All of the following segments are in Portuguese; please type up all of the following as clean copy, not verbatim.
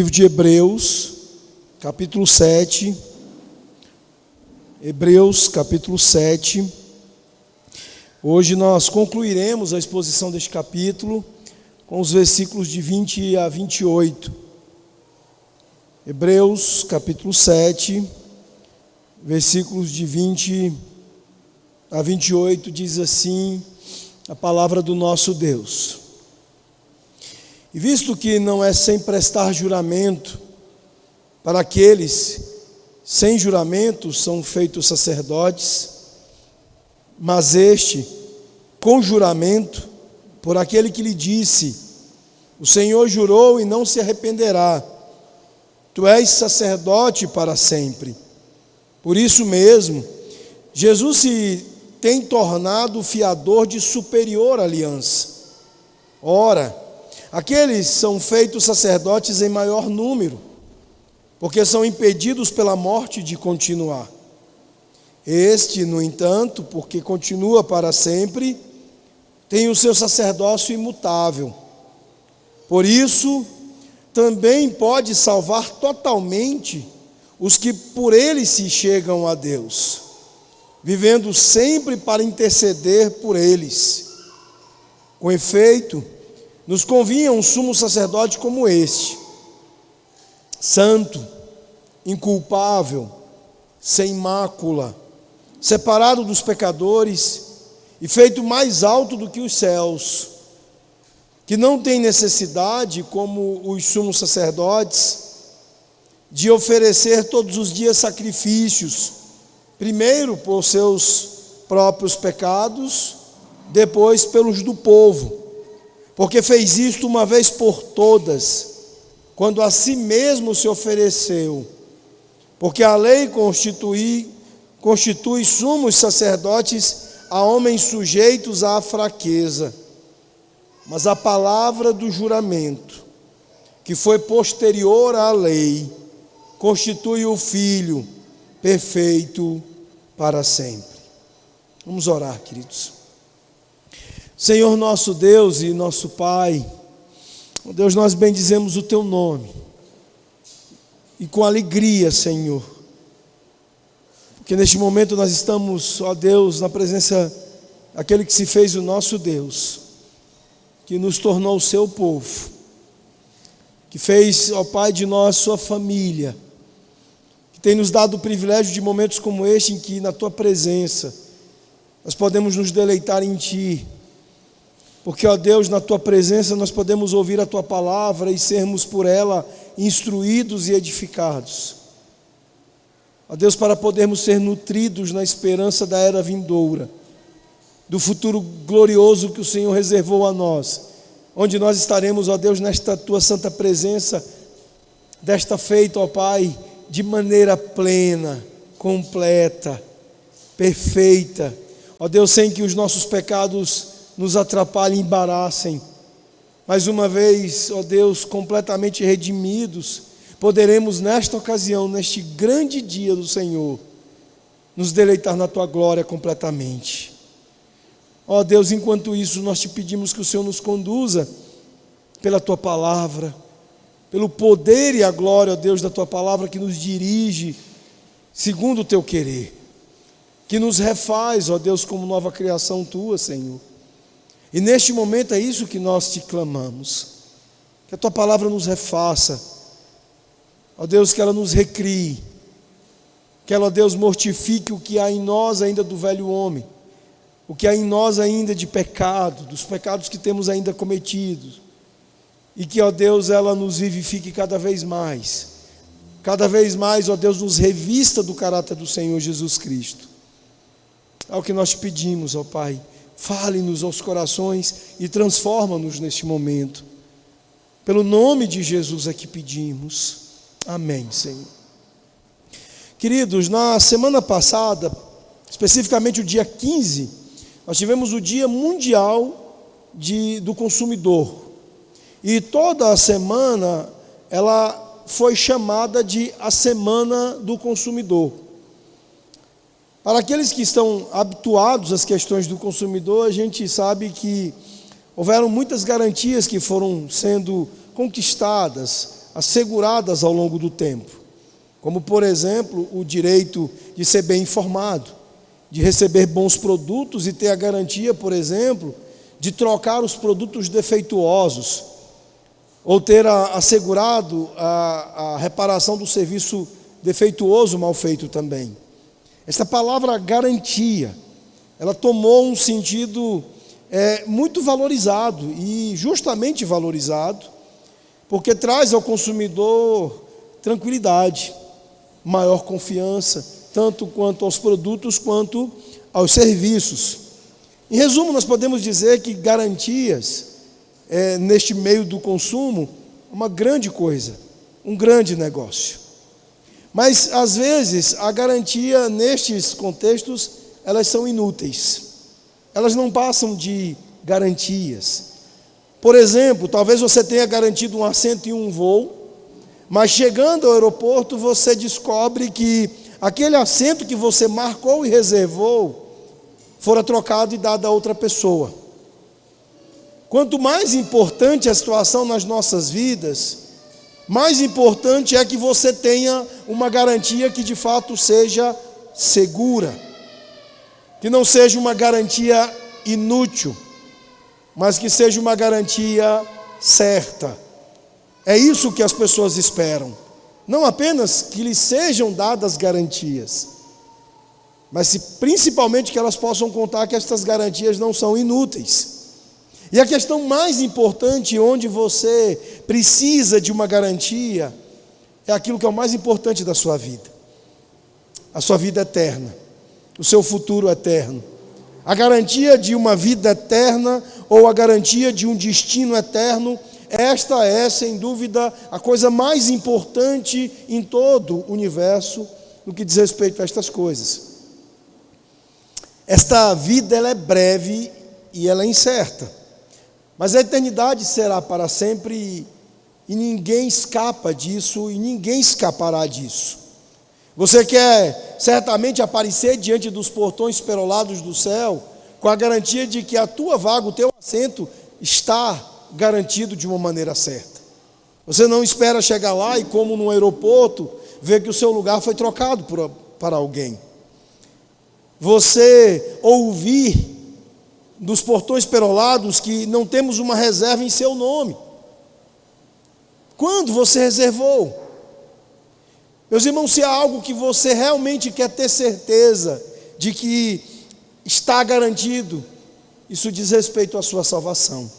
livro de Hebreus, capítulo 7. Hebreus, capítulo 7. Hoje nós concluiremos a exposição deste capítulo com os versículos de 20 a 28. Hebreus, capítulo 7, versículos de 20 a 28, diz assim a palavra do nosso Deus. E visto que não é sem prestar juramento, para aqueles sem juramento são feitos sacerdotes, mas este, com juramento, por aquele que lhe disse: o Senhor jurou e não se arrependerá, tu és sacerdote para sempre. Por isso mesmo, Jesus se tem tornado fiador de superior aliança. Ora, aqueles são feitos sacerdotes em maior número, porque são impedidos pela morte de continuar. Este, no entanto, porque continua para sempre, tem o seu sacerdócio imutável. Por isso, também pode salvar totalmente os que por ele se chegam a Deus, vivendo sempre para interceder por eles. Com efeito, nos convinha um sumo sacerdote como este, santo, inculpável, sem mácula, separado dos pecadores e feito mais alto do que os céus, que não tem necessidade, como os sumos sacerdotes, de oferecer todos os dias sacrifícios, primeiro por seus próprios pecados, depois pelos do povo, porque fez isto uma vez por todas, quando a si mesmo se ofereceu, porque a lei constitui sumos sacerdotes a homens sujeitos à fraqueza, mas a palavra do juramento, que foi posterior à lei, constitui o Filho perfeito para sempre. Vamos orar, queridos. Senhor nosso Deus e nosso Pai, ó Deus, nós bendizemos o Teu nome, e com alegria, Senhor, porque neste momento nós estamos, ó Deus, na presença daquele que se fez o nosso Deus, que nos tornou o Seu povo, que fez, ó Pai, de nós Sua família, que tem nos dado o privilégio de momentos como este, em que na Tua presença nós podemos nos deleitar em Ti, porque, ó Deus, na Tua presença nós podemos ouvir a Tua palavra e sermos por ela instruídos e edificados. Ó Deus, para podermos ser nutridos na esperança da era vindoura, do futuro glorioso que o Senhor reservou a nós, onde nós estaremos, ó Deus, nesta Tua santa presença, desta feita, ó Pai, de maneira plena, completa, perfeita, ó Deus, sem que os nossos pecados nos atrapalhem e embaraçem. Mais uma vez, ó Deus, completamente redimidos, poderemos nesta ocasião, neste grande dia do Senhor, nos deleitar na Tua glória completamente. Ó Deus, enquanto isso nós Te pedimos que o Senhor nos conduza pela Tua palavra, pelo poder e a glória, ó Deus, da Tua palavra que nos dirige segundo o Teu querer, que nos refaz, ó Deus, como nova criação Tua, Senhor. E neste momento é isso que nós Te clamamos, que a Tua palavra nos refaça, ó Deus, que ela nos recrie, que ela, ó Deus, mortifique o que há em nós ainda do velho homem, o que há em nós ainda de pecado, dos pecados que temos ainda cometidos, e que, ó Deus, ela nos vivifique cada vez mais, ó Deus, nos revista do caráter do Senhor Jesus Cristo. É o que nós Te pedimos, ó Pai. Fale-nos aos corações e transforma-nos neste momento. Pelo nome de Jesus é que pedimos. Amém, Senhor. Queridos, na semana passada, especificamente o dia 15, nós tivemos o Dia Mundial do Consumidor. E toda a semana ela foi chamada de a Semana do Consumidor. Para aqueles que estão habituados às questões do consumidor, a gente sabe que houveram muitas garantias que foram sendo conquistadas asseguradas ao longo do tempo, como, por exemplo, o direito de ser bem informado, de receber bons produtos e ter a garantia, por exemplo, de trocar os produtos defeituosos, ou ter assegurado a reparação do serviço defeituoso mal feito também. Essa palavra garantia, ela tomou um sentido muito valorizado, e justamente valorizado, porque traz ao consumidor tranquilidade, maior confiança, tanto quanto aos produtos quanto aos serviços. Em resumo, nós podemos dizer que garantias, neste meio do consumo, é uma grande coisa, um grande negócio. Mas, às vezes, a garantia nestes contextos, elas são inúteis. Elas não passam de garantias. Por exemplo, talvez você tenha garantido um assento em um voo, mas chegando ao aeroporto você descobre que aquele assento que você marcou e reservou fora trocado e dado a outra pessoa. Quanto mais importante a situação nas nossas vidas, mais importante é que você tenha uma garantia que de fato seja segura, que não seja uma garantia inútil, mas que seja uma garantia certa. É isso que as pessoas esperam. Não apenas que lhes sejam dadas garantias, mas principalmente que elas possam contar que estas garantias não são inúteis. E a questão mais importante, onde você precisa de uma garantia, é aquilo que é o mais importante da sua vida. A sua vida eterna, o seu futuro eterno. A garantia de uma vida eterna ou a garantia de um destino eterno, esta é, sem dúvida, a coisa mais importante em todo o universo no que diz respeito a estas coisas. Esta vida ela é breve e ela é incerta, mas a eternidade será para sempre e ninguém escapa disso e ninguém escapará disso. Você quer certamente aparecer diante dos portões perolados do céu com a garantia de que a tua vaga, o teu assento está garantido de uma maneira certa. Você não espera chegar lá e, como no aeroporto, ver que o seu lugar foi trocado para alguém. Você ouvir dos portões perolados que não temos uma reserva em seu nome. Quando você reservou? Meus irmãos, se há algo que você realmente quer ter certeza de que está garantido, isso diz respeito à sua salvação.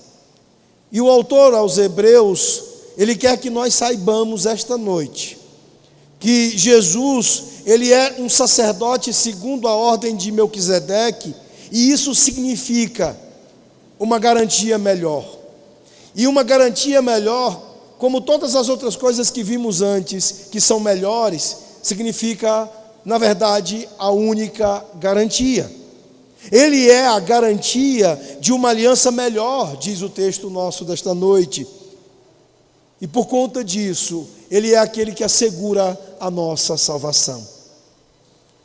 E o autor aos Hebreus, ele quer que nós saibamos esta noite, que Jesus, ele é um sacerdote segundo a ordem de Melquisedeque, e isso significa uma garantia melhor. E uma garantia melhor, como todas as outras coisas que vimos antes, que são melhores, significa, na verdade, a única garantia. Ele é a garantia de uma aliança melhor, diz o texto nosso desta noite. E por conta disso, ele é aquele que assegura a nossa salvação.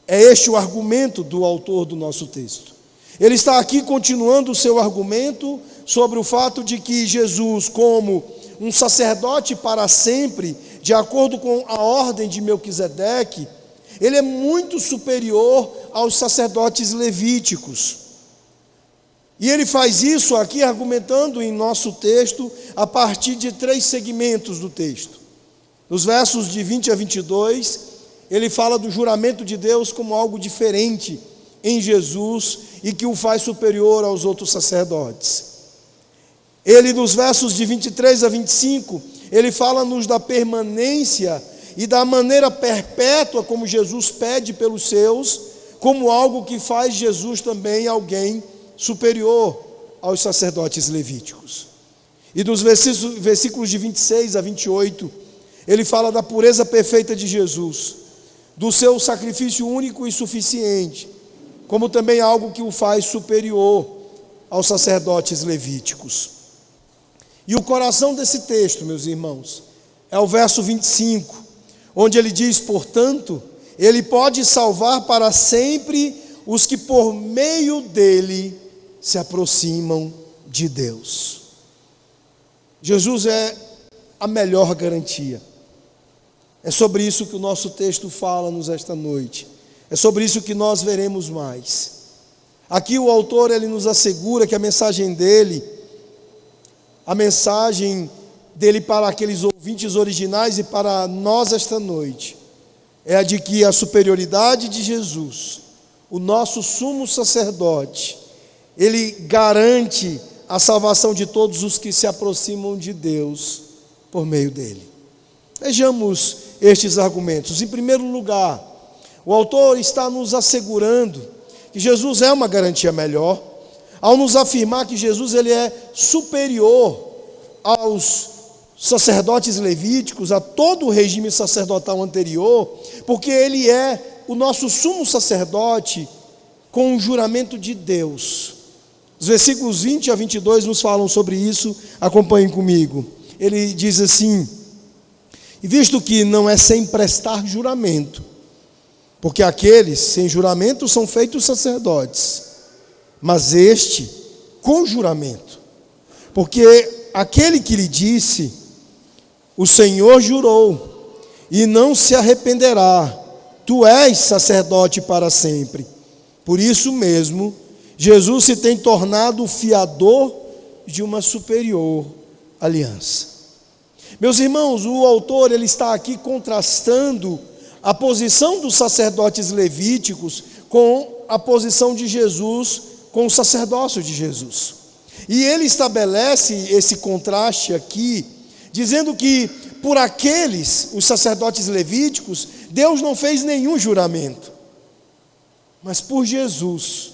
É este o argumento do autor do nosso texto. Ele está aqui continuando o seu argumento sobre o fato de que Jesus, como um sacerdote para sempre, de acordo com a ordem de Melquisedeque, ele é muito superior aos sacerdotes levíticos. E ele faz isso aqui argumentando em nosso texto a partir de 3 segmentos do texto. Nos versos de 20 a 22, ele fala do juramento de Deus como algo diferente em Jesus e que o faz superior aos outros sacerdotes. Ele, nos versos de 23 a 25, ele fala-nos da permanência e da maneira perpétua como Jesus pede pelos seus, como algo que faz Jesus também alguém superior aos sacerdotes levíticos. E dos versículos de 26 a 28, ele fala da pureza perfeita de Jesus, do seu sacrifício único e suficiente, como também algo que o faz superior aos sacerdotes levíticos. E o coração desse texto, meus irmãos, é o verso 25, onde ele diz: portanto, ele pode salvar para sempre os que por meio dele se aproximam de Deus. Jesus é a melhor garantia. É sobre isso que o nosso texto fala-nos esta noite. É sobre isso que nós veremos mais. Aqui o autor ele nos assegura que a mensagem dele para aqueles ouvintes originais e para nós esta noite, é a de que a superioridade de Jesus, o nosso sumo sacerdote, ele garante a salvação de todos os que se aproximam de Deus por meio dele. Vejamos estes argumentos. Em primeiro lugar, o autor está nos assegurando que Jesus é uma garantia melhor, ao nos afirmar que Jesus ele é superior aos sacerdotes levíticos, a todo o regime sacerdotal anterior, porque ele é o nosso sumo sacerdote com o juramento de Deus. Os versículos 20 a 22 nos falam sobre isso, acompanhem comigo. Ele diz assim: e visto que não é sem prestar juramento, porque aqueles sem juramento são feitos sacerdotes, mas este com juramento, porque aquele que lhe disse, o Senhor jurou, e não se arrependerá, tu és sacerdote para sempre. Por isso mesmo, Jesus se tem tornado o fiador de uma superior aliança. Meus irmãos, o autor ele está aqui contrastando a posição dos sacerdotes levíticos com a posição de Jesus, com o sacerdócio de Jesus. E ele estabelece esse contraste aqui, dizendo que por aqueles, os sacerdotes levíticos, Deus não fez nenhum juramento. Mas por Jesus,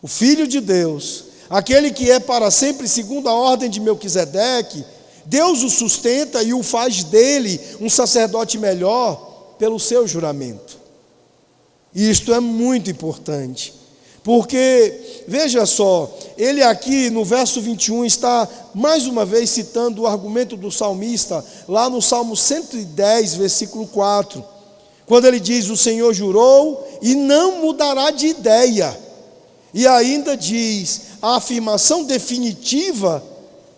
o Filho de Deus, aquele que é para sempre segundo a ordem de Melquisedeque, Deus o sustenta e o faz dele um sacerdote melhor pelo seu juramento. E isto é muito importante, porque, veja só, ele aqui no verso 21 está mais uma vez citando o argumento do salmista, lá no Salmo 110, versículo 4, quando ele diz, o Senhor jurou e não mudará de ideia, e ainda diz, a afirmação definitiva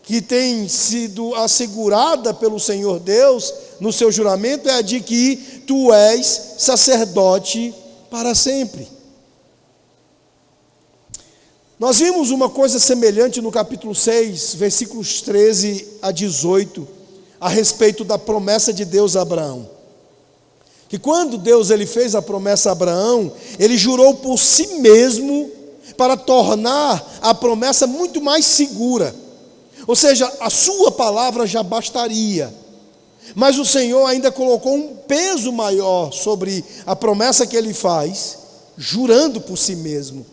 que tem sido assegurada pelo Senhor Deus no seu juramento é a de que tu és sacerdote para sempre. Nós vimos uma coisa semelhante no capítulo 6, versículos 13 a 18, a respeito da promessa de Deus a Abraão. Que quando Deus ele fez a promessa a Abraão, ele jurou por si mesmo para tornar a promessa muito mais segura. Ou seja, a sua palavra já bastaria. Mas o Senhor ainda colocou um peso maior sobre a promessa que ele faz, jurando por si mesmo.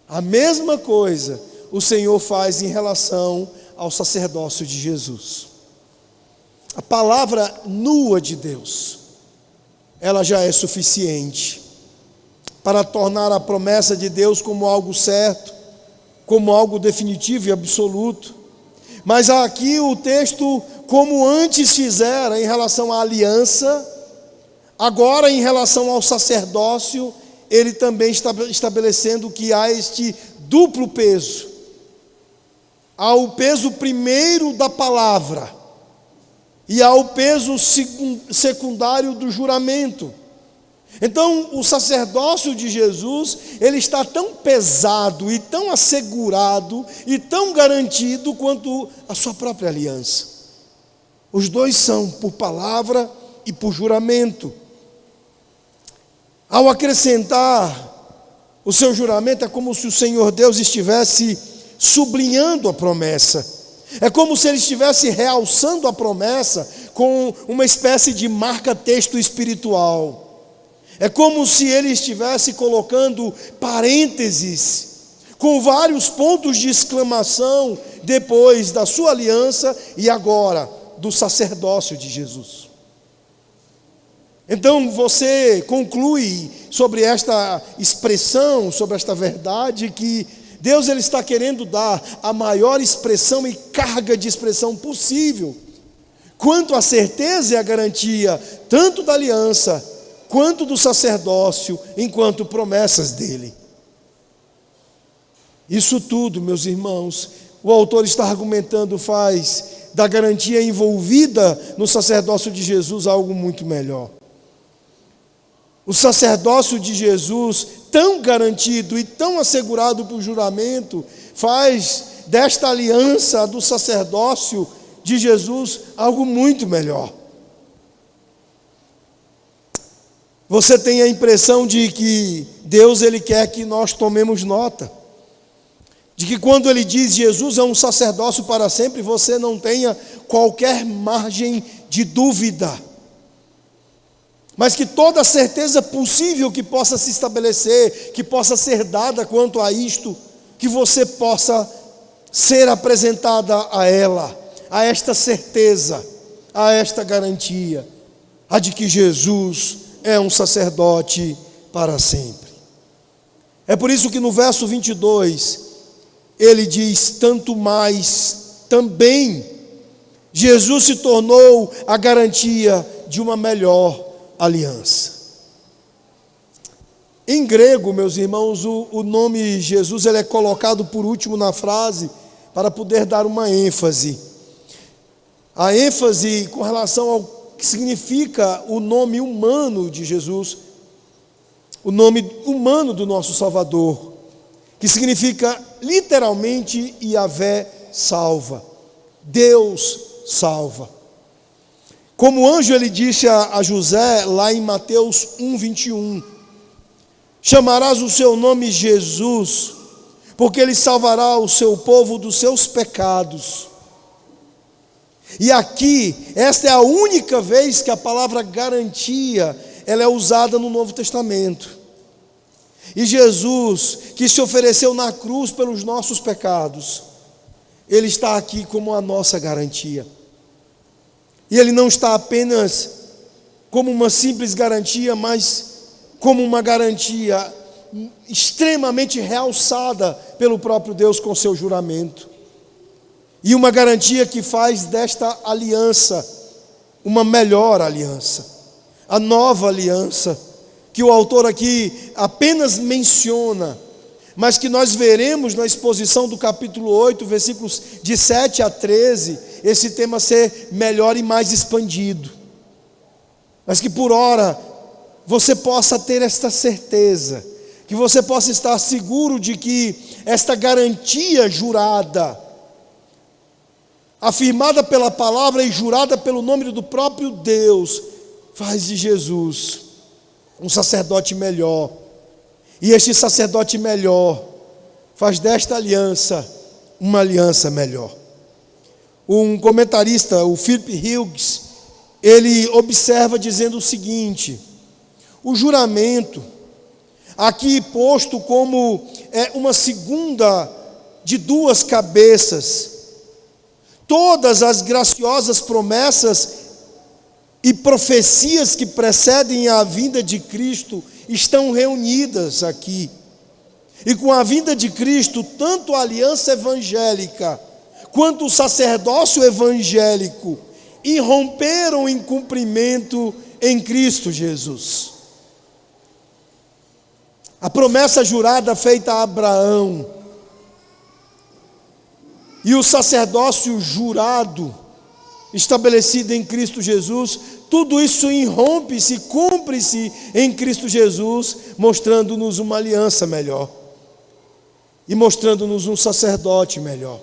A mesma coisa o Senhor faz em relação ao sacerdócio de Jesus. A palavra nua de Deus, ela já é suficiente para tornar a promessa de Deus como algo certo, como algo definitivo e absoluto. Mas aqui o texto, como antes fizera em relação à aliança, agora em relação ao sacerdócio, ele também está estabelecendo que há este duplo peso. Há o peso primeiro da palavra e há o peso secundário do juramento. Então, o sacerdócio de Jesus, ele está tão pesado e tão assegurado e tão garantido quanto a sua própria aliança. Os dois são por palavra e por juramento. Ao acrescentar o seu juramento, é como se o Senhor Deus estivesse sublinhando a promessa. É como se ele estivesse realçando a promessa com uma espécie de marca-texto espiritual. É como se ele estivesse colocando parênteses, com vários pontos de exclamação, depois da sua aliança e agora do sacerdócio de Jesus. Então você conclui sobre esta expressão, sobre esta verdade, que Deus ele está querendo dar a maior expressão e carga de expressão possível, quanto à certeza e à garantia, tanto da aliança, quanto do sacerdócio, enquanto promessas dele. Isso tudo, meus irmãos, o autor está argumentando, faz da garantia envolvida no sacerdócio de Jesus algo muito melhor. O sacerdócio de Jesus, tão garantido e tão assegurado por juramento, faz desta aliança do sacerdócio de Jesus algo muito melhor. Você tem a impressão de que Deus ele quer que nós tomemos nota, de que quando ele diz Jesus é um sacerdócio para sempre, você não tenha qualquer margem de dúvida, mas que toda certeza possível que possa se estabelecer, que possa ser dada quanto a isto, que você possa ser apresentada a ela, a esta certeza, a esta garantia, a de que Jesus é um sacerdote para sempre. É por isso que no verso 22, ele diz: tanto mais também, Jesus se tornou a garantia de uma melhor aliança. Em grego, meus irmãos, o nome Jesus ele é colocado por último na frase para poder dar uma ênfase. A ênfase com relação ao que significa o nome humano de Jesus, o nome humano do nosso Salvador, que significa literalmente Yahvé salva, Deus salva. Como o anjo ele disse a José lá em Mateus 1:21, chamarás o seu nome Jesus, porque ele salvará o seu povo dos seus pecados. E aqui, esta é a única vez que a palavra garantia ela é usada no Novo Testamento. E Jesus, que se ofereceu na cruz pelos nossos pecados, ele está aqui como a nossa garantia. E ele não está apenas como uma simples garantia, mas como uma garantia extremamente realçada pelo próprio Deus com seu juramento. E uma garantia que faz desta aliança uma melhor aliança, a nova aliança, que o autor aqui apenas menciona, mas que nós veremos na exposição do capítulo 8, versículos de 7 a 13, esse tema ser melhor e mais expandido. Mas que por ora você possa ter esta certeza, que você possa estar seguro de que esta garantia jurada, afirmada pela palavra e jurada pelo nome do próprio Deus, faz de Jesus um sacerdote melhor. E este sacerdote melhor faz desta aliança uma aliança melhor. Um comentarista, o Philip Hughes, ele observa dizendo o seguinte: o juramento, aqui posto como uma segunda de duas cabeças, todas as graciosas promessas e profecias que precedem a vinda de Cristo estão reunidas aqui. E com a vinda de Cristo, tanto a aliança evangélica quanto o sacerdócio evangélico irromperam em cumprimento em Cristo Jesus. A promessa jurada feita a Abraão e o sacerdócio jurado estabelecido em Cristo Jesus, tudo isso irrompe-se, cumpre-se em Cristo Jesus, mostrando-nos uma aliança melhor e mostrando-nos um sacerdote melhor.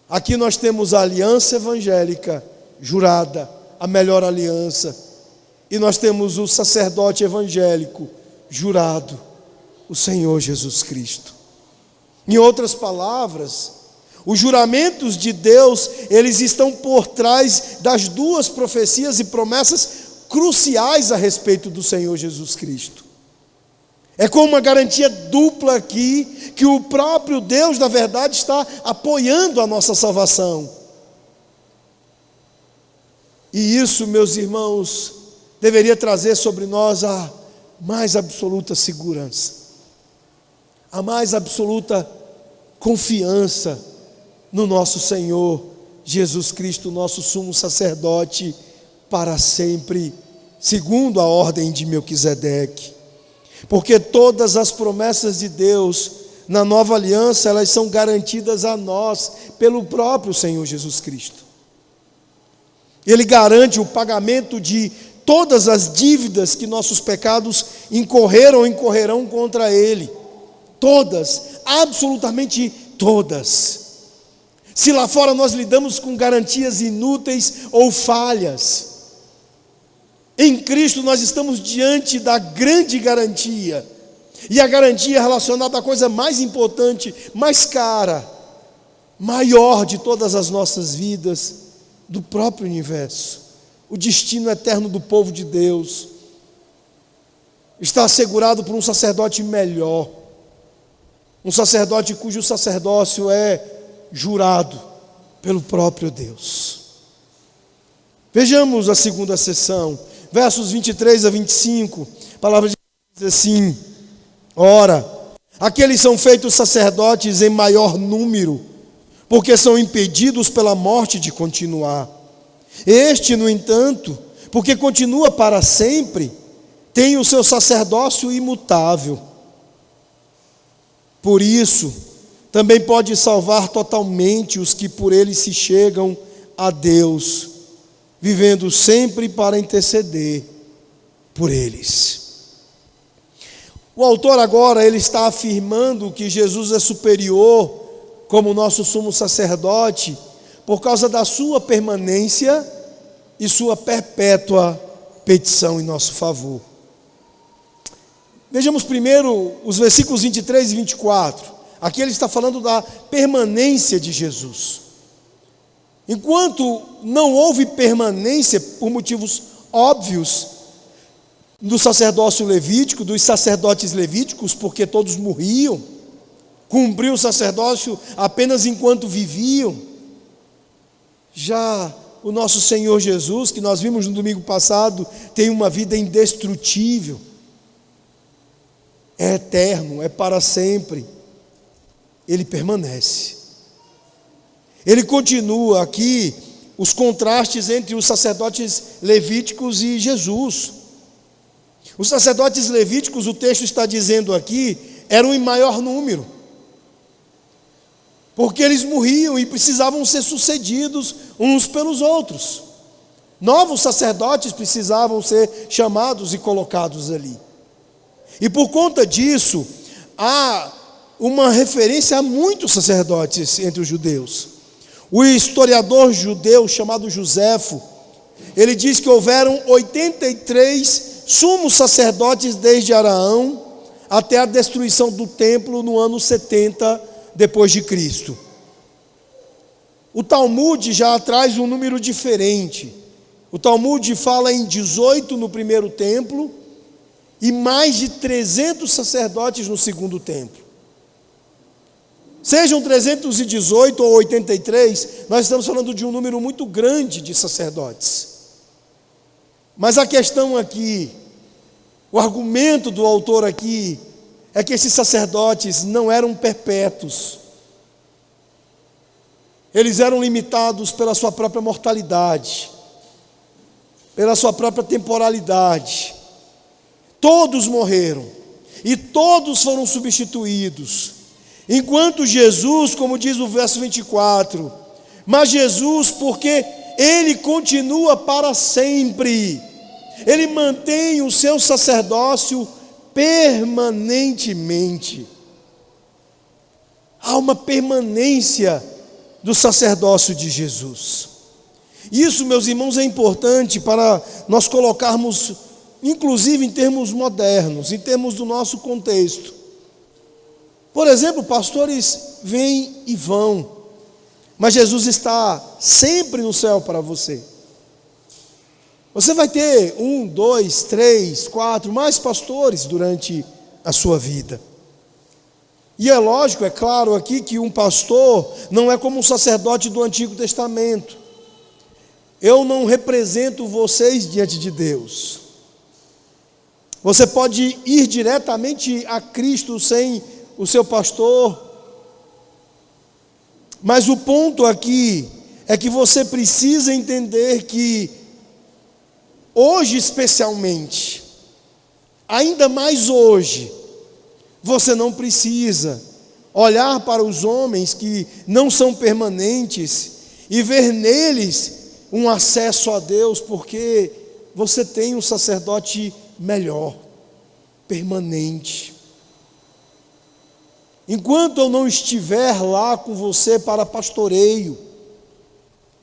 Aqui nós temos a aliança evangélica jurada, a melhor aliança, e nós temos o sacerdote evangélico jurado, o Senhor Jesus Cristo. Em outras palavras, os juramentos de Deus, eles estão por trás das duas profecias e promessas cruciais a respeito do Senhor Jesus Cristo. É como uma garantia dupla aqui, que o próprio Deus, na verdade, está apoiando a nossa salvação. E isso, meus irmãos, deveria trazer sobre nós a mais absoluta segurança, a mais absoluta confiança no nosso Senhor Jesus Cristo, nosso sumo sacerdote para sempre, segundo a ordem de Melquisedeque. Porque todas as promessas de Deus na nova aliança, elas são garantidas a nós pelo próprio Senhor Jesus Cristo. Ele garante o pagamento de todas as dívidas que nossos pecados incorreram ou incorrerão contra Ele. Todas, absolutamente todas. Se lá fora nós lidamos com garantias inúteis ou falhas, em Cristo nós estamos diante da grande garantia. E a garantia é relacionada à coisa mais importante, mais cara, maior de todas as nossas vidas, do próprio universo. O destino eterno do povo de Deus está assegurado por um sacerdote melhor. Um sacerdote cujo sacerdócio é jurado pelo próprio Deus. Vejamos a segunda sessão, versos 23 a 25. A palavra de Deus diz assim: ora, aqueles são feitos sacerdotes em maior número, porque são impedidos pela morte de continuar. Este, no entanto, porque continua para sempre, tem o seu sacerdócio imutável. Por isso, também pode salvar totalmente os que por ele se chegam a Deus, vivendo sempre para interceder por eles. O autor agora, ele está afirmando que Jesus é superior como nosso sumo sacerdote, por causa da sua permanência e sua perpétua petição em nosso favor. Vejamos primeiro os versículos 23 e 24. Aqui ele está falando da permanência de Jesus. Enquanto não houve permanência, por motivos óbvios, do sacerdócio levítico, dos sacerdotes levíticos, porque todos morriam, cumpriam o sacerdócio apenas enquanto viviam. Já o nosso Senhor Jesus, que nós vimos no domingo passado, tem uma vida indestrutível, é eterno, é para sempre. Ele permanece. Ele continua aqui os contrastes entre os sacerdotes levíticos e Jesus. Os sacerdotes levíticos, o texto está dizendo aqui, eram em maior número, porque eles morriam e precisavam ser sucedidos uns pelos outros. Novos sacerdotes precisavam ser chamados e colocados ali. E por conta disso, há uma referência a muitos sacerdotes entre os judeus. O historiador judeu chamado Joséfo, ele diz que houveram 83 sumos sacerdotes desde Araão até a destruição do templo no ano 70 depois de Cristo. O Talmud já traz um número diferente. O Talmud fala em 18 no primeiro templo e mais de 300 sacerdotes no segundo templo. Sejam 318 ou 83, nós estamos falando de um número muito grande de sacerdotes. Mas a questão aqui, o argumento do autor aqui, é que esses sacerdotes não eram perpétuos. Eles eram limitados pela sua própria mortalidade, pela sua própria temporalidade. Todos morreram e todos foram substituídos. Enquanto Jesus, como diz o verso 24, mas Jesus, porque Ele continua para sempre, Ele mantém o seu sacerdócio permanentemente. Há uma permanência do sacerdócio de Jesus. Isso, meus irmãos, é importante para nós colocarmos, inclusive em termos modernos, em termos do nosso contexto. Por exemplo, pastores vêm e vão, mas Jesus está sempre no céu para você. Você vai ter 1, 2, 3, 4, mais pastores durante a sua vida. E é lógico, é claro aqui que um pastor não é como um sacerdote do Antigo Testamento. Eu não represento vocês diante de Deus. Você pode ir diretamente a Cristo sem o seu pastor, mas o ponto aqui é que você precisa entender que hoje especialmente, ainda mais hoje, você não precisa olhar para os homens que não são permanentes e ver neles um acesso a Deus, porque você tem um sacerdote melhor, permanente. Enquanto eu não estiver lá com você para pastoreio,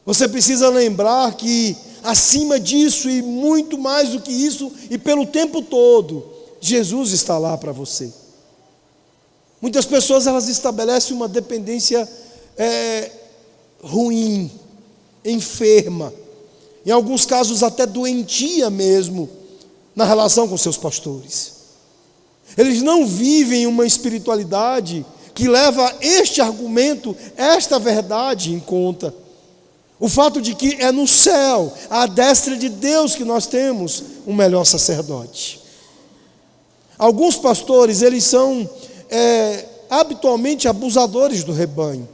você precisa lembrar que acima disso e muito mais do que isso, e pelo tempo todo, Jesus está lá para você. Muitas pessoas elas estabelecem uma dependência ruim, enferma, em alguns casos até doentia mesmo, na relação com seus pastores. Eles não vivem uma espiritualidade que leva este argumento, esta verdade em conta. O fato de que é no céu, à destra de Deus, que nós temos um melhor sacerdote. Alguns pastores, eles são habitualmente abusadores do rebanho.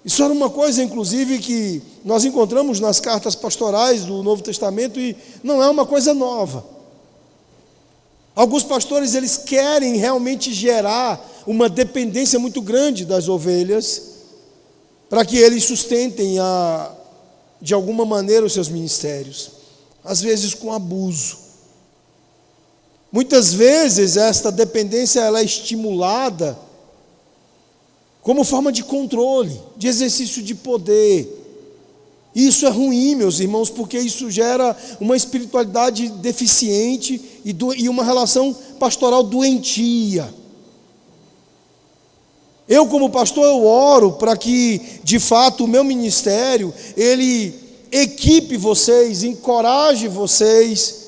Isso era uma coisa, inclusive, que nós encontramos nas cartas pastorais do Novo Testamento e não é uma coisa nova. Alguns pastores, eles querem realmente gerar uma dependência muito grande das ovelhas, para que eles sustentem de alguma maneira os seus ministérios, às vezes com abuso. Muitas vezes esta dependência ela é estimulada como forma de controle, de exercício de poder. Isso é ruim, meus irmãos, porque isso gera uma espiritualidade deficiente e uma relação pastoral doentia. Eu, como pastor, eu oro para que, de fato, o meu ministério, ele equipe vocês, encoraje vocês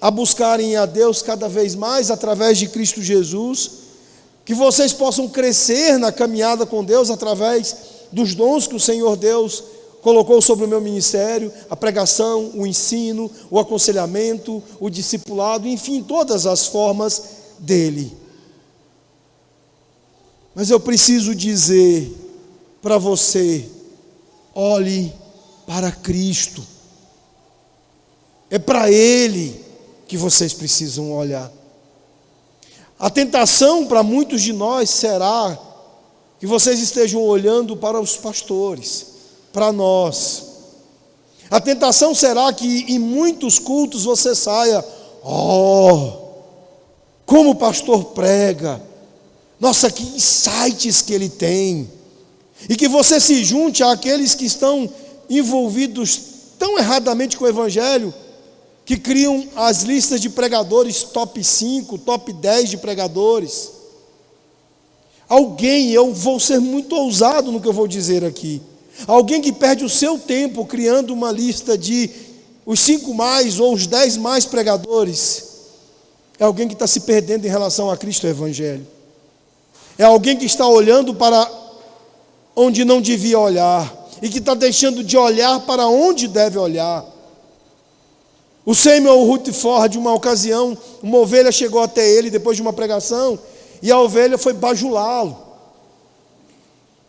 a buscarem a Deus cada vez mais através de Cristo Jesus, que vocês possam crescer na caminhada com Deus através dos dons que o Senhor Deus colocou sobre o meu ministério, a pregação, o ensino, o aconselhamento, o discipulado, enfim, todas as formas dele. Mas eu preciso dizer para você, olhe para Cristo. É para Ele que vocês precisam olhar. A tentação para muitos de nós será que vocês estejam olhando para os pastores, para nós. A tentação será que em muitos cultos você saia, como o pastor prega, nossa, que insights que ele tem, e que você se junte àqueles que estão envolvidos tão erradamente com o Evangelho, que criam as listas de pregadores top 5, top 10 de pregadores. Eu vou ser muito ousado no que eu vou dizer aqui, alguém que perde o seu tempo criando uma lista de os 5 mais ou os 10 mais pregadores, é alguém que está se perdendo em relação a Cristo e ao Evangelho. É alguém que está olhando para onde não devia olhar e que está deixando de olhar para onde deve olhar. O Samuel Rutherford, uma ocasião, uma ovelha chegou até ele depois de uma pregação e a ovelha foi bajulá-lo,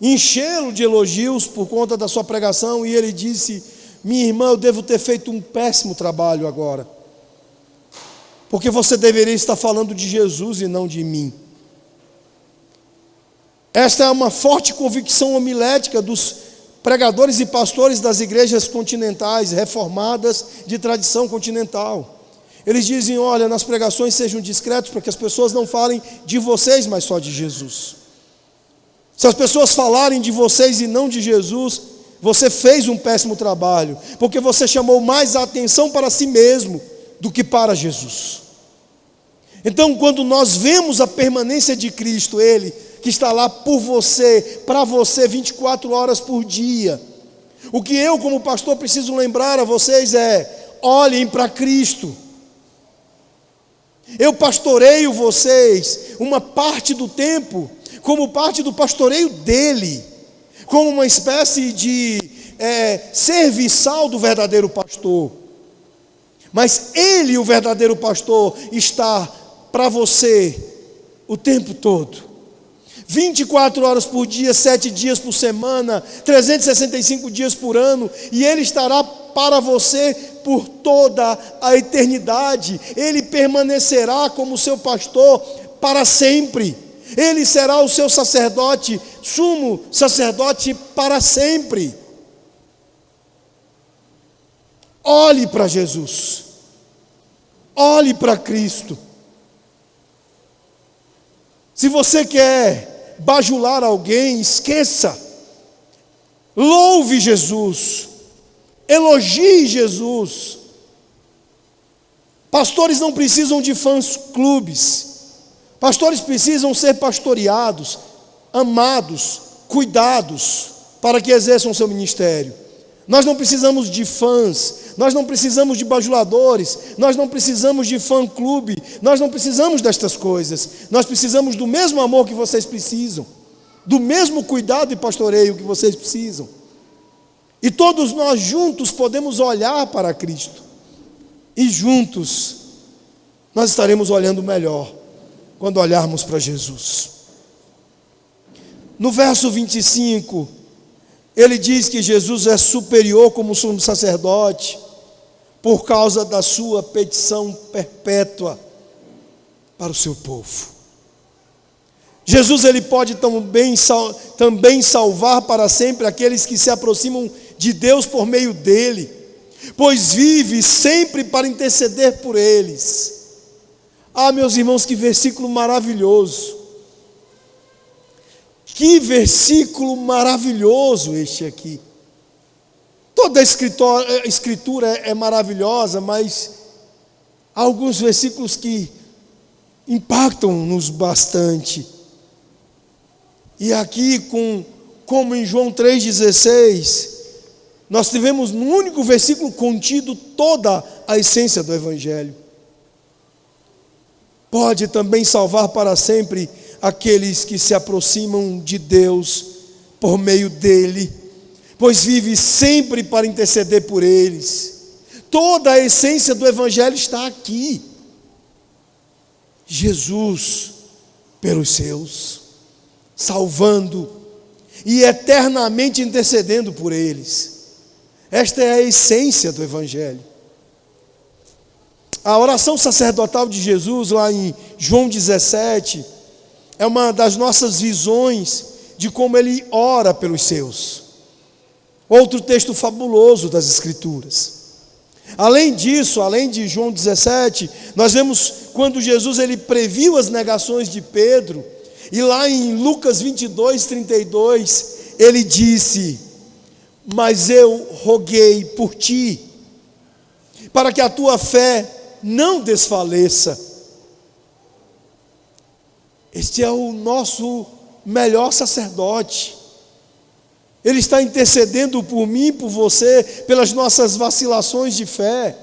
enchê-lo de elogios por conta da sua pregação, e ele disse: minha irmã, eu devo ter feito um péssimo trabalho agora, porque você deveria estar falando de Jesus e não de mim. Esta é uma forte convicção homilética dos pregadores e pastores das igrejas continentais, reformadas de tradição continental. Eles dizem: olha, nas pregações sejam discretos para que as pessoas não falem de vocês, mas só de Jesus. Se as pessoas falarem de vocês e não de Jesus, você fez um péssimo trabalho, porque você chamou mais a atenção para si mesmo do que para Jesus. Então, quando nós vemos a permanência de Cristo, Ele que está lá por você, para você, 24 horas por dia, o que eu como pastor preciso lembrar a vocês é: olhem para Cristo. Eu pastoreio vocês uma parte do tempo, como parte do pastoreio dele, como uma espécie de serviçal do verdadeiro pastor. Mas ele, o verdadeiro pastor, está para você o tempo todo, 24 horas por dia, 7 dias por semana, 365 dias por ano, e Ele estará para você por toda a eternidade. Ele permanecerá como seu pastor para sempre. Ele será o seu sacerdote, sumo sacerdote para sempre. Olhe para Jesus. Olhe para Cristo. Se você quer bajular alguém, esqueça. Louve Jesus. Elogie Jesus. Pastores não precisam de fãs-clubes. Pastores precisam ser pastoreados, amados, cuidados, para que exerçam seu ministério. Nós não precisamos de fãs, nós não precisamos de bajuladores, nós não precisamos de fã-clube, nós não precisamos destas coisas. Nós precisamos do mesmo amor que vocês precisam, do mesmo cuidado e pastoreio que vocês precisam. E todos nós juntos podemos olhar para Cristo. E juntos nós estaremos olhando melhor quando olharmos para Jesus. No verso 25, ele diz que Jesus é superior como sumo sacerdote por causa da sua petição perpétua para o seu povo. Jesus ele pode também salvar para sempre aqueles que se aproximam de Deus por meio dele, pois vive sempre para interceder por eles. Ah, meus irmãos, que versículo maravilhoso. Que versículo maravilhoso este aqui. Toda a escritura é maravilhosa, mas há alguns versículos que impactam-nos bastante. E aqui, como em João 3,16, nós tivemos num único versículo contido toda a essência do Evangelho. Pode também salvar para sempre aqueles que se aproximam de Deus por meio dele, pois vive sempre para interceder por eles. Toda a essência do Evangelho está aqui. Jesus pelos seus, salvando e eternamente intercedendo por eles. Esta é a essência do Evangelho. A oração sacerdotal de Jesus, lá em João 17, é uma das nossas visões de como ele ora pelos seus. Outro texto fabuloso das Escrituras. Além disso, além de João 17, nós vemos quando Jesus ele previu as negações de Pedro, e lá em Lucas 22:32, ele disse: mas eu roguei por ti, para que a tua fé não desfaleça. Este é o nosso melhor sacerdote. Ele está intercedendo por mim e por você, pelas nossas vacilações de fé,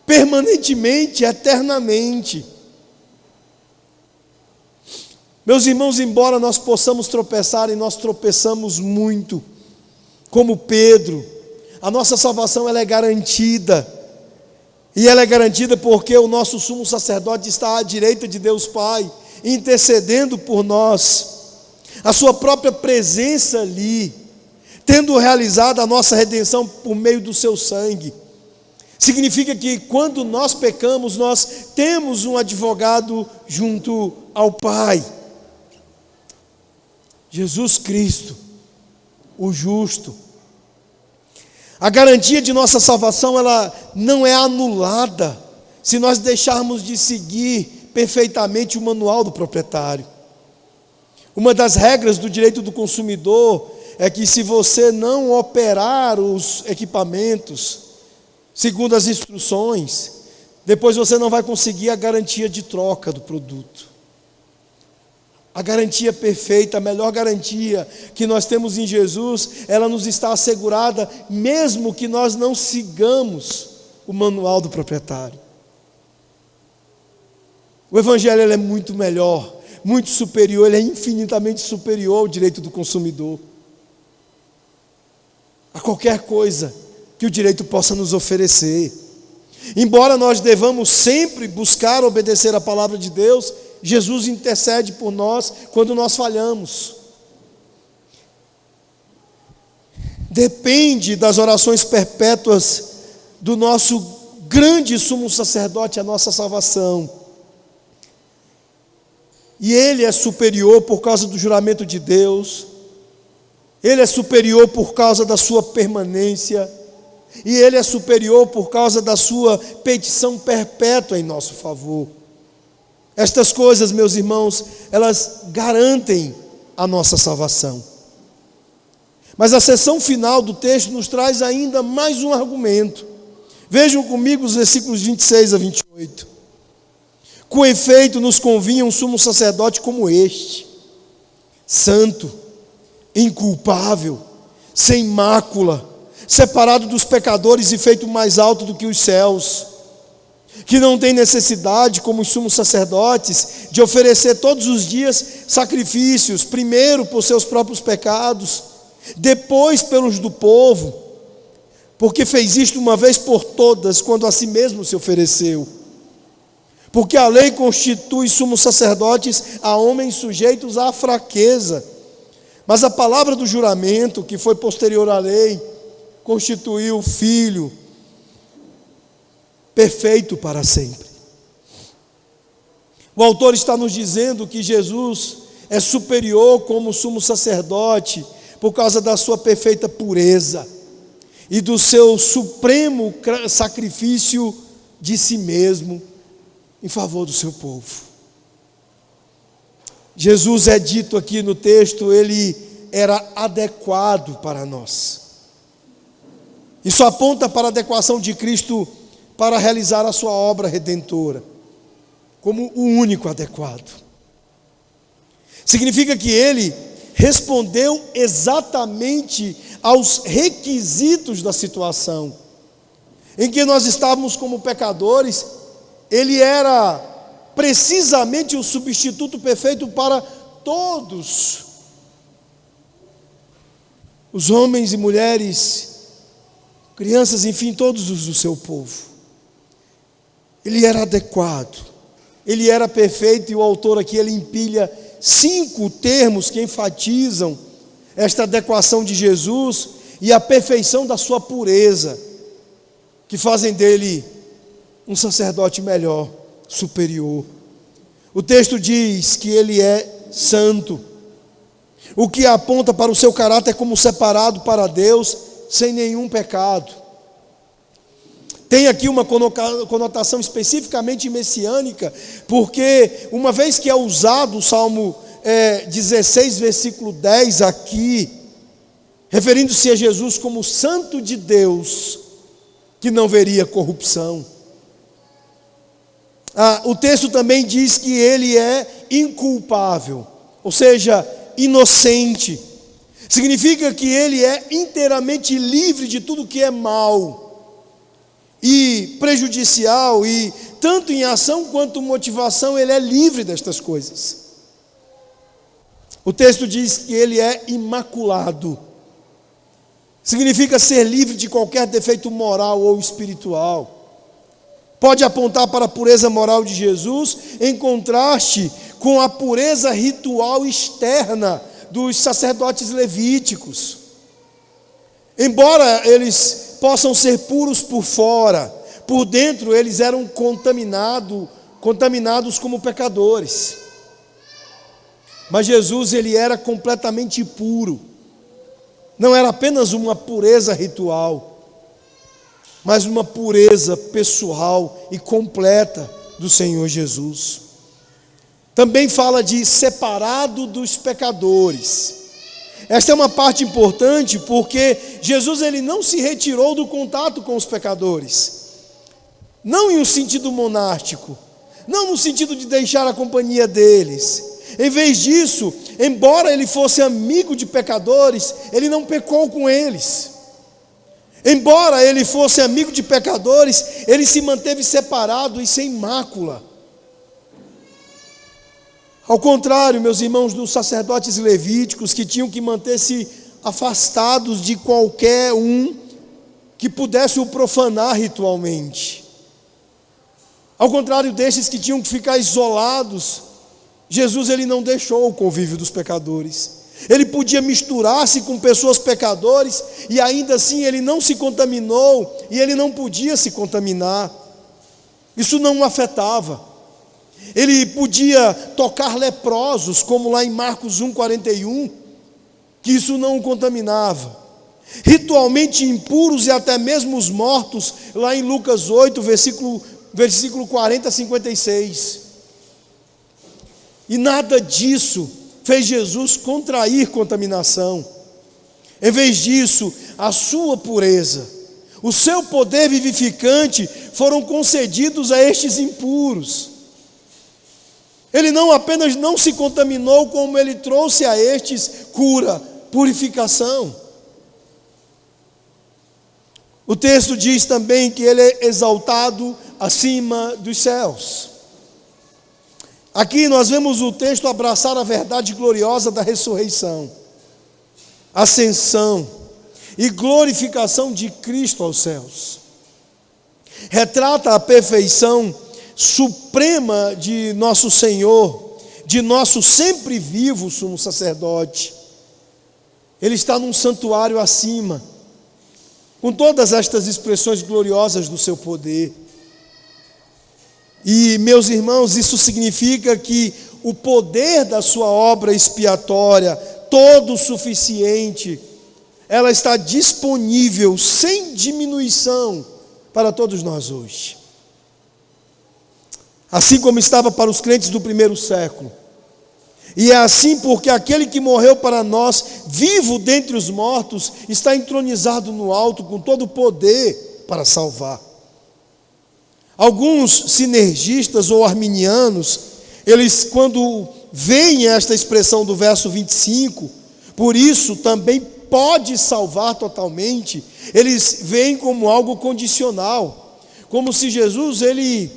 permanentemente, eternamente. Meus irmãos, embora nós possamos tropeçar, e nós tropeçamos muito, como Pedro, a nossa salvação ela é garantida. E ela é garantida porque o nosso sumo sacerdote está à direita de Deus Pai, intercedendo por nós. A sua própria presença ali, tendo realizado a nossa redenção por meio do seu sangue. Significa que quando nós pecamos, nós temos um advogado junto ao Pai. Jesus Cristo, o justo. A garantia de nossa salvação, ela não é anulada se nós deixarmos de seguir perfeitamente o manual do proprietário. Uma das regras do direito do consumidor é que se você não operar os equipamentos segundo as instruções, depois você não vai conseguir a garantia de troca do produto. A garantia perfeita, a melhor garantia que nós temos em Jesus, ela nos está assegurada, mesmo que nós não sigamos o manual do proprietário. O Evangelho ele é muito melhor, muito superior, ele é infinitamente superior ao direito do consumidor, a qualquer coisa que o direito possa nos oferecer. Embora nós devamos sempre buscar obedecer a palavra de Deus, Jesus intercede por nós quando nós falhamos. Depende das orações perpétuas do nosso grande sumo sacerdote a nossa salvação. E ele é superior por causa do juramento de Deus. Ele é superior por causa da sua permanência. E ele é superior por causa da sua petição perpétua em nosso favor. Estas coisas, meus irmãos, elas garantem a nossa salvação. Mas a seção final do texto nos traz ainda mais um argumento. Vejam comigo os versículos 26 a 28. Com efeito, nos convinha um sumo sacerdote como este, santo, inculpável, sem mácula, separado dos pecadores e feito mais alto do que os céus, que não tem necessidade, como os sumos sacerdotes, de oferecer todos os dias sacrifícios, primeiro por seus próprios pecados, depois pelos do povo, porque fez isto uma vez por todas, quando a si mesmo se ofereceu. Porque a lei constitui sumos sacerdotes a homens sujeitos à fraqueza, mas a palavra do juramento, que foi posterior à lei, constituiu o Filho perfeito para sempre. O autor está nos dizendo que Jesus é superior como sumo sacerdote por causa da sua perfeita pureza e do seu supremo sacrifício de si mesmo em favor do seu povo. Jesus é dito aqui no texto, ele era adequado para nós. Isso aponta para a adequação de Cristo para realizar a sua obra redentora, como o único adequado. Significa que ele respondeu exatamente aos requisitos da situação em que nós estávamos como pecadores. Ele era precisamente o substituto perfeito para todos os homens e mulheres, crianças, enfim, todos os do seu povo. Ele era adequado, ele era perfeito, e o autor aqui ele empilha 5 termos que enfatizam esta adequação de Jesus e a perfeição da sua pureza, que fazem dele um sacerdote melhor, superior. O texto diz que ele é santo, o que aponta para o seu caráter como separado para Deus, sem nenhum pecado. Tem aqui uma conotação especificamente messiânica, porque uma vez que é usado o Salmo 16, versículo 10 aqui, referindo-se a Jesus como santo de Deus, que não veria corrupção. O texto também diz que ele é inculpável, ou seja, inocente. Significa que ele é inteiramente livre de tudo que é mal e prejudicial, e tanto em ação quanto motivação ele é livre destas coisas. O texto diz que ele é imaculado. Significa ser livre de qualquer defeito moral ou espiritual. Pode apontar para a pureza moral de Jesus, em contraste com a pureza ritual externa dos sacerdotes levíticos. Embora eles possam ser puros por fora, por dentro eles eram contaminados como pecadores. Mas Jesus, ele era completamente puro. Não era apenas uma pureza ritual, mas uma pureza pessoal e completa do Senhor Jesus. Também fala de separado dos pecadores. Esta é uma parte importante, porque Jesus ele não se retirou do contato com os pecadores, não em um sentido monástico, não no sentido de deixar a companhia deles. Em vez disso, embora ele fosse amigo de pecadores, ele não pecou com eles. Embora ele fosse amigo de pecadores, ele se manteve separado e sem mácula. Ao contrário, meus irmãos, dos sacerdotes levíticos, que tinham que manter-se afastados de qualquer um que pudesse o profanar ritualmente. Ao contrário destes que tinham que ficar isolados, Jesus ele não deixou o convívio dos pecadores. Ele podia misturar-se com pessoas pecadores e ainda assim ele não se contaminou e ele não podia se contaminar. Isso não o afetava. Ele podia tocar leprosos, como lá em Marcos 1,41, que isso não o contaminava. Ritualmente impuros e até mesmo os mortos, lá em Lucas 8, versículo 40 a 56. E nada disso fez Jesus contrair contaminação. Em vez disso, a sua pureza, o seu poder vivificante foram concedidos a estes impuros. Ele não apenas não se contaminou, como ele trouxe a estes cura, purificação. O texto diz também que ele é exaltado acima dos céus. Aqui nós vemos o texto abraçar a verdade gloriosa da ressurreição, ascensão e glorificação de Cristo aos céus. Retrata a perfeição suprema de nosso Senhor, de nosso sempre vivo sumo sacerdote. Ele está num santuário acima, com todas estas expressões gloriosas do seu poder. E, meus irmãos, isso significa que o poder da sua obra expiatória, todo suficiente, ela está disponível, sem diminuição, para todos nós hoje. Assim como estava para os crentes do primeiro século. E é assim porque aquele que morreu para nós, vivo dentre os mortos, está entronizado no alto com todo o poder para salvar. Alguns sinergistas ou arminianos, eles quando veem esta expressão do verso 25, por isso também pode salvar totalmente, eles veem como algo condicional, como se Jesus ele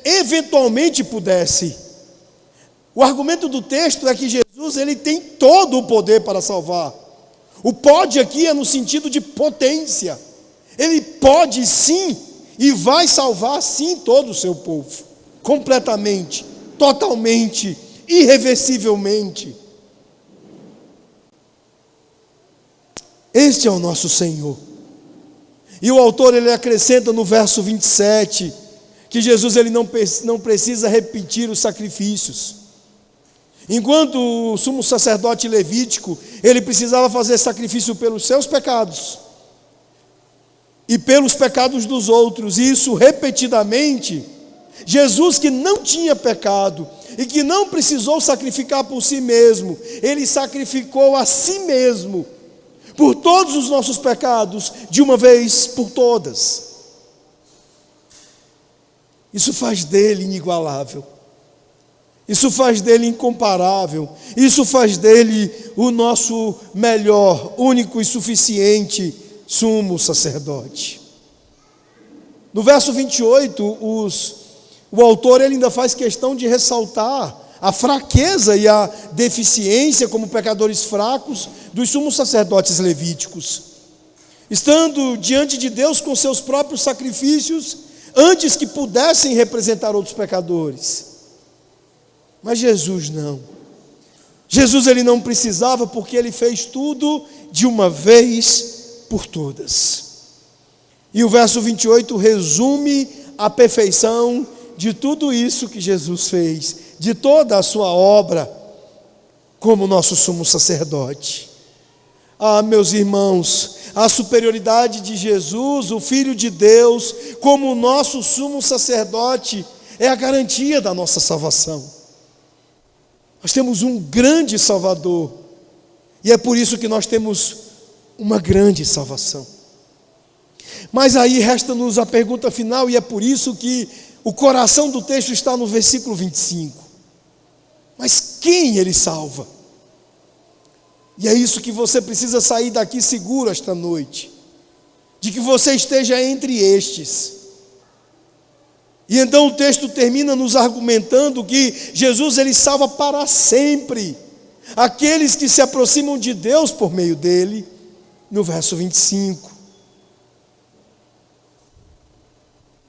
eventualmente pudesse. O argumento do texto é que Jesus ele tem todo o poder para salvar. O pode aqui é no sentido de potência. Ele pode sim e vai salvar sim todo o seu povo, completamente, totalmente, irreversivelmente. Este é o nosso Senhor. E o autor ele acrescenta no verso 27 que Jesus ele não precisa repetir os sacrifícios. Enquanto o sumo sacerdote levítico, ele precisava fazer sacrifício pelos seus pecados e pelos pecados dos outros, e isso repetidamente. Jesus, que não tinha pecado e que não precisou sacrificar por si mesmo, ele sacrificou a si mesmo por todos os nossos pecados, de uma vez por todas. Isso faz dele inigualável. Isso faz dele incomparável. Isso faz dele o nosso melhor, único e suficiente sumo sacerdote. No verso 28, o autor ele ainda faz questão de ressaltar a fraqueza e a deficiência como pecadores fracos dos sumos sacerdotes levíticos, estando diante de Deus com seus próprios sacrifícios, antes que pudessem representar outros pecadores. Mas Jesus não. Jesus ele não precisava, porque ele fez tudo de uma vez por todas. E o verso 28 resume a perfeição de tudo isso que Jesus fez, de toda a sua obra como nosso sumo sacerdote. Ah, meus irmãos, a superioridade de Jesus, o Filho de Deus, como nosso sumo sacerdote, é a garantia da nossa salvação. Nós temos um grande Salvador, e é por isso que nós temos uma grande salvação. Mas aí resta-nos a pergunta final, e é por isso que o coração do texto está no versículo 25. Mas quem ele salva? E é isso que você precisa sair daqui seguro esta noite, de que você esteja entre estes. E então o texto termina nos argumentando que Jesus ele salva para sempre aqueles que se aproximam de Deus por meio dele, no verso 25.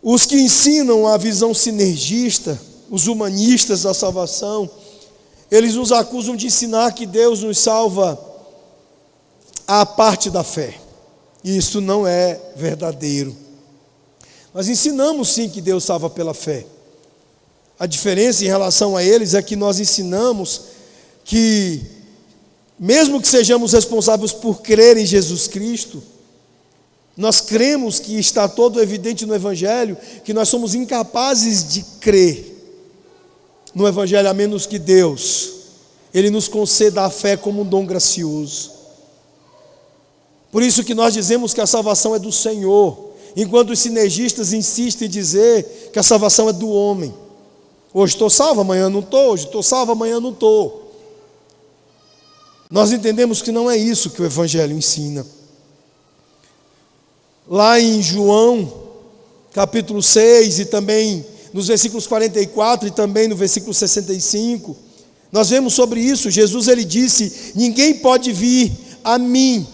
Os que ensinam a visão sinergista, os humanistas da salvação, eles nos acusam de ensinar que Deus nos salva à parte da fé. E isso não é verdadeiro. Nós ensinamos sim que Deus salva pela fé. A diferença em relação a eles é que nós ensinamos que, mesmo que sejamos responsáveis por crer em Jesus Cristo, nós cremos que está todo evidente no Evangelho, que nós somos incapazes de crer no Evangelho, a menos que Deus, Ele nos conceda a fé como um dom gracioso. Por isso que nós dizemos que a salvação é do Senhor, enquanto os sinergistas insistem em dizer que a salvação é do homem. Hoje estou salvo, amanhã não estou, hoje estou salvo, amanhã não estou. Nós entendemos que não é isso que o Evangelho ensina. Lá em João, capítulo 6, e também nos versículos 44 e também no versículo 65, nós vemos sobre isso. Jesus, ele disse: ninguém pode vir a mim,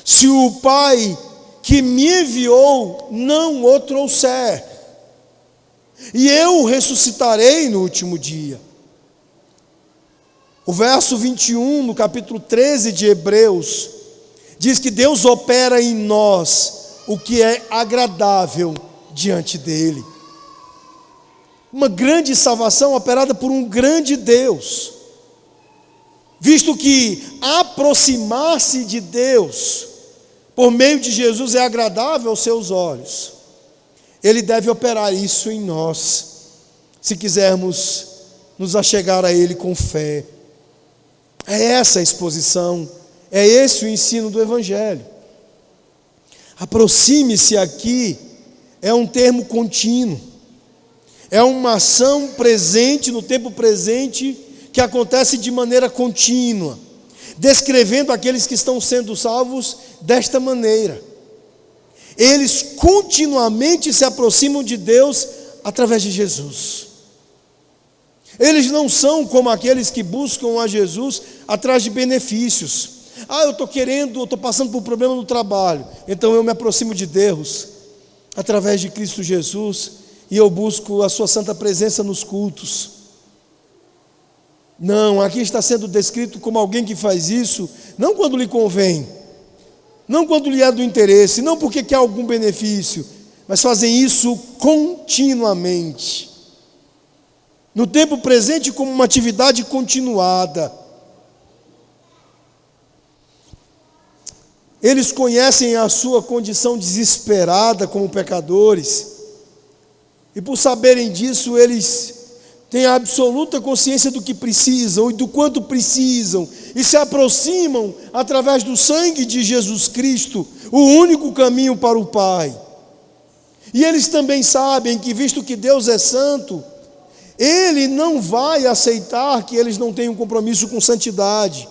se o Pai que me enviou não o trouxer, e eu o ressuscitarei no último dia. O verso 21, no capítulo 13 de Hebreus, diz que Deus opera em nós o que é agradável diante dele. Uma grande salvação operada por um grande Deus, visto que aproximar-se de Deus por meio de Jesus é agradável aos seus olhos. Ele deve operar isso em nós, se quisermos nos achegar a Ele com fé. É essa a exposição, é esse o ensino do Evangelho. Aproxime-se aqui é um termo contínuo, é uma ação presente, no tempo presente, que acontece de maneira contínua, descrevendo aqueles que estão sendo salvos desta maneira. Eles continuamente se aproximam de Deus através de Jesus. Eles não são como aqueles que buscam a Jesus atrás de benefícios. Eu estou passando por um problema no trabalho, então eu me aproximo de Deus através de Cristo Jesus e eu busco a sua santa presença nos cultos. Não, aqui está sendo descrito como alguém que faz isso, não quando lhe convém, não quando lhe é do interesse, não porque quer algum benefício, mas fazem isso continuamente, no tempo presente, como uma atividade continuada. Eles conhecem a sua condição desesperada como pecadores, e por saberem disso, eles têm a absoluta consciência do que precisam e do quanto precisam, e se aproximam através do sangue de Jesus Cristo, o único caminho para o Pai. E eles também sabem que, visto que Deus é santo, Ele não vai aceitar que eles não tenham compromisso com santidade.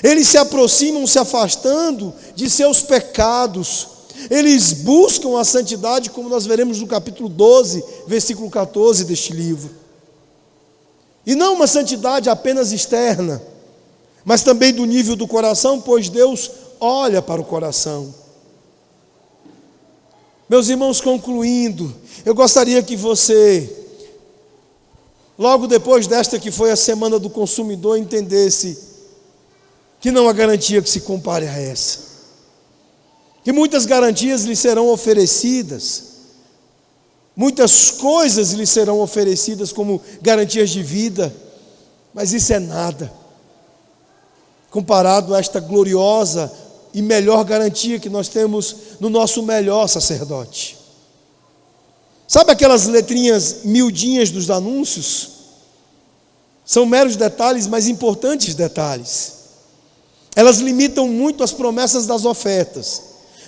Eles se aproximam se afastando de seus pecados. Eles buscam a santidade, como nós veremos no capítulo 12, versículo 14 deste livro. E não uma santidade apenas externa, mas também do nível do coração, pois Deus olha para o coração. Meus irmãos, concluindo, eu gostaria que você, logo depois desta que foi a Semana do Consumidor, entendesse que não há garantia que se compare a essa. Que muitas garantias lhe serão oferecidas, muitas coisas lhe serão oferecidas como garantias de vida, mas isso é nada comparado a esta gloriosa e melhor garantia que nós temos no nosso melhor sacerdote. Sabe aquelas letrinhas miudinhas dos anúncios? São meros detalhes, mas importantes detalhes. Elas limitam muito as promessas das ofertas.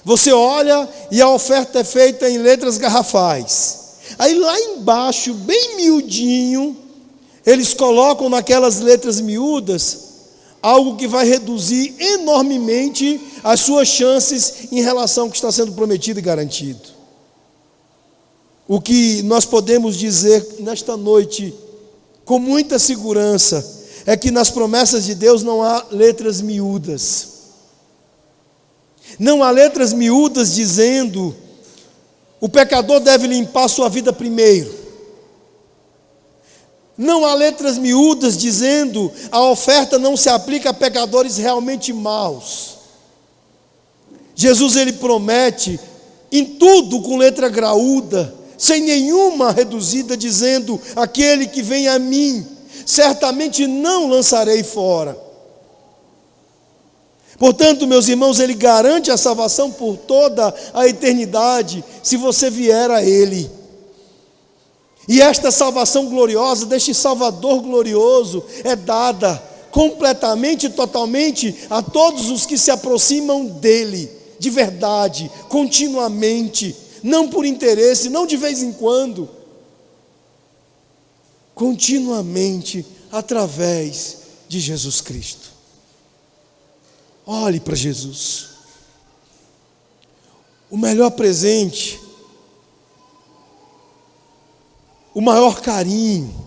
Você olha e a oferta é feita em letras garrafais. Aí lá embaixo, bem miudinho, eles colocam naquelas letras miúdas algo que vai reduzir enormemente as suas chances em relação ao que está sendo prometido e garantido. O que nós podemos dizer nesta noite, com muita segurança, é que nas promessas de Deus não há letras miúdas. Não há letras miúdas dizendo: o pecador deve limpar sua vida primeiro. Não há letras miúdas dizendo: a oferta não se aplica a pecadores realmente maus. Jesus, ele promete em tudo com letra graúda, sem nenhuma reduzida, dizendo: aquele que vem a mim, certamente não lançarei fora. Portanto, meus irmãos, Ele garante a salvação por toda a eternidade, se você vier a Ele. E esta salvação gloriosa, deste Salvador glorioso, é dada completamente e totalmente a todos os que se aproximam dEle, de verdade, continuamente, não por interesse, não de vez em quando, continuamente, através de Jesus Cristo. Olhe para Jesus. O melhor presente, o maior carinho,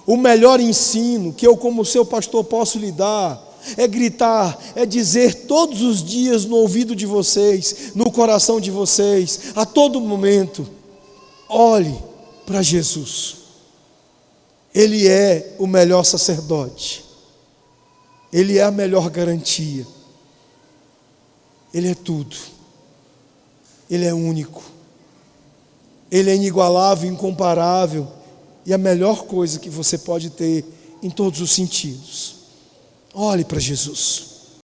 o melhor ensino que eu, como seu pastor, posso lhe dar, é gritar, é dizer todos os dias no ouvido de vocês, no coração de vocês, a todo momento: olhe para Jesus. Ele é o melhor sacerdote, Ele é a melhor garantia, Ele é tudo, Ele é único, Ele é inigualável, incomparável, e a melhor coisa que você pode ter em todos os sentidos. Olhe para Jesus.